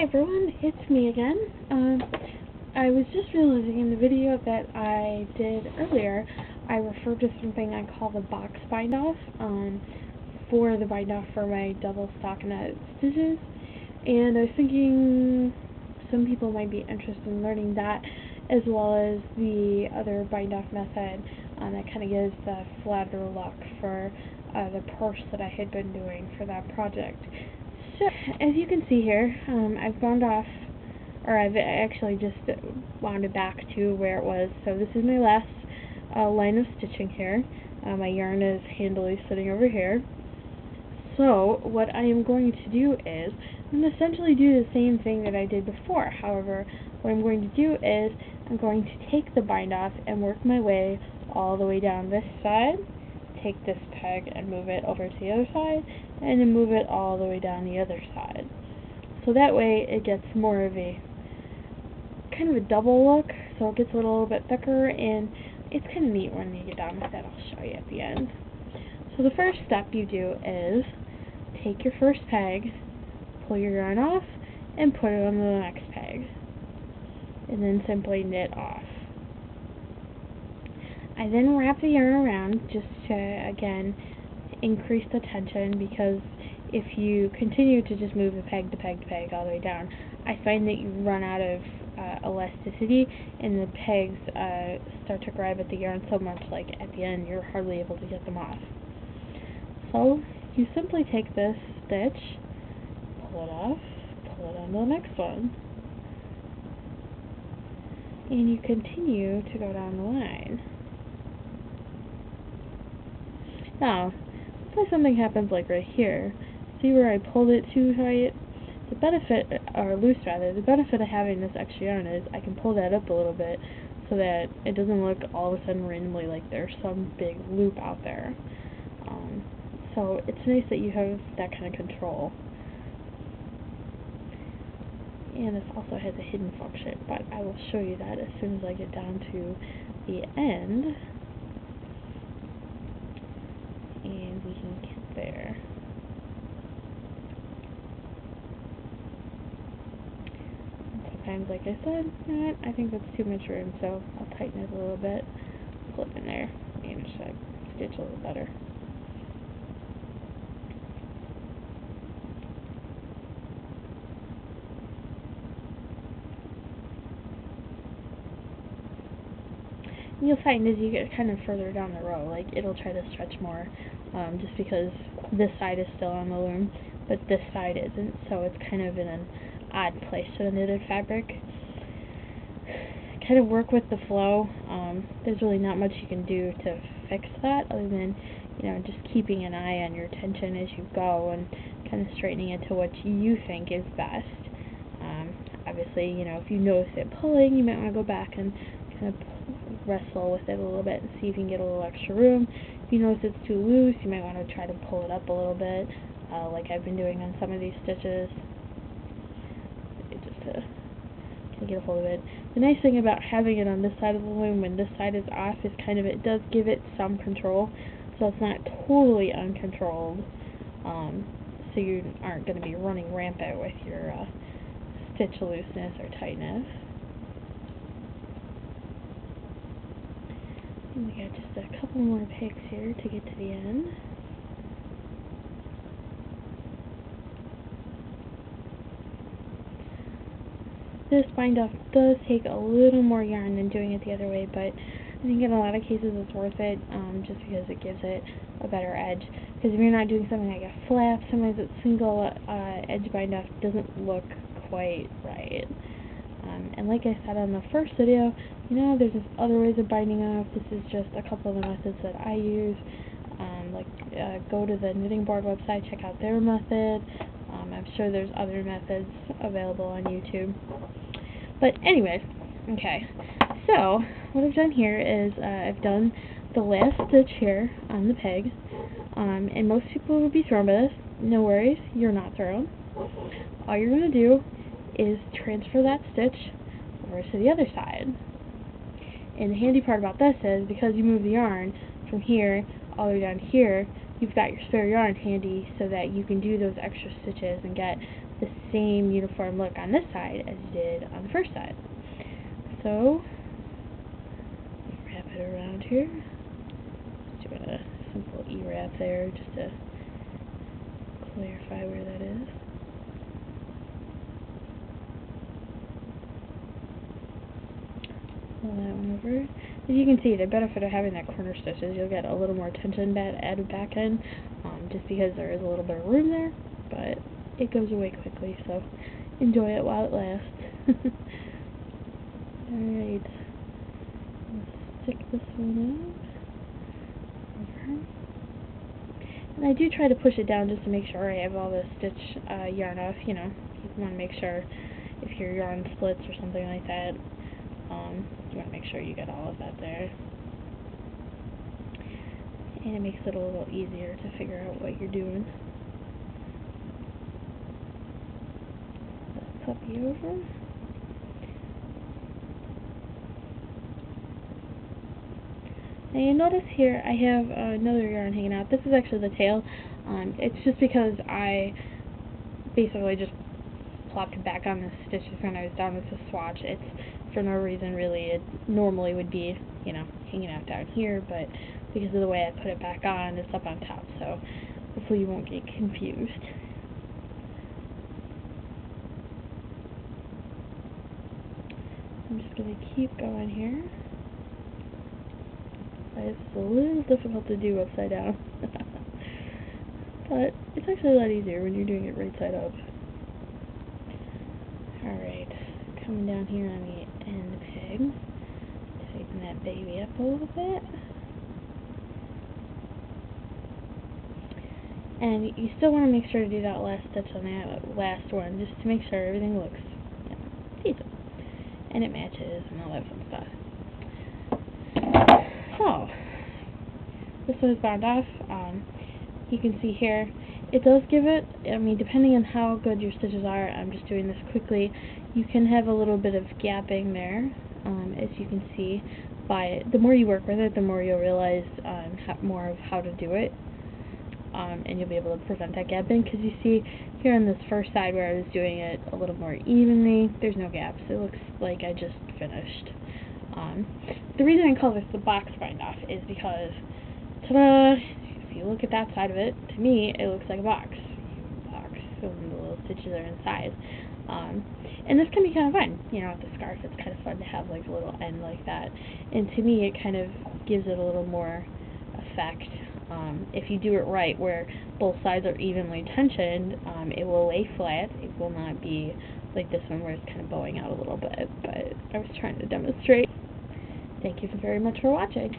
Hi everyone, it's me again. I was just realizing in the video that I did earlier, I referred to something I call the box bindoff for the bindoff for my double stockinette stitches, and I was thinking some people might be interested in learning that as well as the other bindoff method that kind of gives the flatter look for the purse that I had been doing for that project. So, as you can see here, I've wound off, or I've actually just wound it back to where it was. So this is my last line of stitching here. My yarn is handily sitting over here. So what I am going to do is, I'm going to essentially do the same thing that I did before. However, what I'm going to do is, I'm going to take the bind off and work my way all the way down this side, take this peg and move it over to the other side, and then move it all the way down the other side. So that way it gets more of a kind of a double look, so it gets a little bit thicker, and it's kind of neat when you get done with it. I'll show you at the end. So the first step you do is take your first peg, pull your yarn off, and put it on the next peg, and then simply knit off. I then wrap the yarn around just to, again, increase the tension, because if you continue to just move the peg to peg to peg all the way down, I find that you run out of elasticity, and the pegs start to grab at the yarn so much, like at the end you're hardly able to get them off. So you simply take this stitch, pull it off, pull it on to the next one, and you continue to go down the line. Now, let's say something happens like right here. See where I pulled it too tight? The benefit, or loose rather, the benefit of having this extra yarn is I can pull that up a little bit so that it doesn't look all of a sudden randomly like there's some big loop out there. So it's nice that you have that kind of control. And this also has a hidden function, but I will show you that as soon as I get down to the end. And we can get there. Sometimes, like I said, I think that's too much room, so I'll tighten it a little bit, flip in there, and stitch a little better. And you'll find as you get kind of further down the row, like it'll try to stretch more, just because this side is still on the loom, but this side isn't, so it's kind of in an odd place for the knitted fabric. Kind of work with the flow. There's really not much you can do to fix that other than, just keeping an eye on your tension as you go and kind of straightening it to what you think is best. Obviously, if you notice it pulling, you might want to go back and kind of wrestle with it a little bit and see if you can get a little extra room. If you notice it's too loose, you might want to try to pull it up a little bit, like I've been doing on some of these stitches, just to get a hold of it. The nice thing about having it on this side of the loom when this side is off is it does give it some control, so it's not totally uncontrolled, so you aren't going to be running rampant with your stitch looseness or tightness. And we got just a couple more pegs here to get to the end. This bind off does take a little more yarn than doing it the other way, but I think in a lot of cases it's worth it, just because it gives it a better edge. Because if you're not doing something like a flap, sometimes that single edge bind off doesn't look quite right. And like I said on the first video, there's just other ways of binding off. This is just a couple of the methods that I use. Go to the Knitting Board website, check out their method. I'm sure there's other methods available on YouTube. But anyways, okay. So what I've done here is I've done the last stitch here on the peg. And most people would be thrown by this. No worries, you're not thrown. All you're going to do is transfer that stitch over to the other side. And the handy part about this is, because you move the yarn from here all the way down here, you've got your spare yarn handy so that you can do those extra stitches and get the same uniform look on this side as you did on the first side. So, wrap it around here. Just doing a simple E-wrap there just to clarify where that is. Pull that one over. As you can see, the benefit of having that corner stitch is you'll get a little more tension added back in, just because there is a little bit of room there, but it goes away quickly, so enjoy it while it lasts. Alright, let's stick this one up over. And I do try to push it down just to make sure I have all the stitch yarn off. You know, you want to make sure if your yarn splits or something like that, you want to make sure you get all of that there. And it makes it a little easier to figure out what you're doing. That puppy over. Now you notice here I have another yarn hanging out. This is actually the tail. It's just because I basically just plopped it back on the stitches when I was done with the swatch. It's for no reason really. It normally would be, you know, hanging out down here, but because of the way I put it back on, it's up on top, so hopefully you won't get confused. I'm just going to keep going here. It's a little difficult to do upside down, but it's actually a lot easier when you're doing it right side up. Alright, coming down here on the end peg, tighten that baby up a little bit. And you still want to make sure to do that last stitch on that last one, just to make sure everything looks, you know, decent. And it matches and all that fun stuff. So, this one is bound off. You can see here, it does give it, I mean, depending on how good your stitches are, I'm just doing this quickly, you can have a little bit of gapping there, as you can see. The more you work with it, the more you'll realize more of how to do it. And you'll be able to prevent that gapping, because you see here on this first side where I was doing it a little more evenly, there's no gaps. It looks like I just finished. The reason I call this the box bind off is because, ta-da, if you look at that side of it, to me it looks like a box. So the little stitches are inside. And this can be kind of fun. You know, with the scarf, it's kind of fun to have like a little end like that. And to me, it kind of gives it a little more effect. If you do it right, where both sides are evenly tensioned, it will lay flat. It will not be like this one where it's kind of bowing out a little bit, but I was trying to demonstrate. Thank you very much for watching.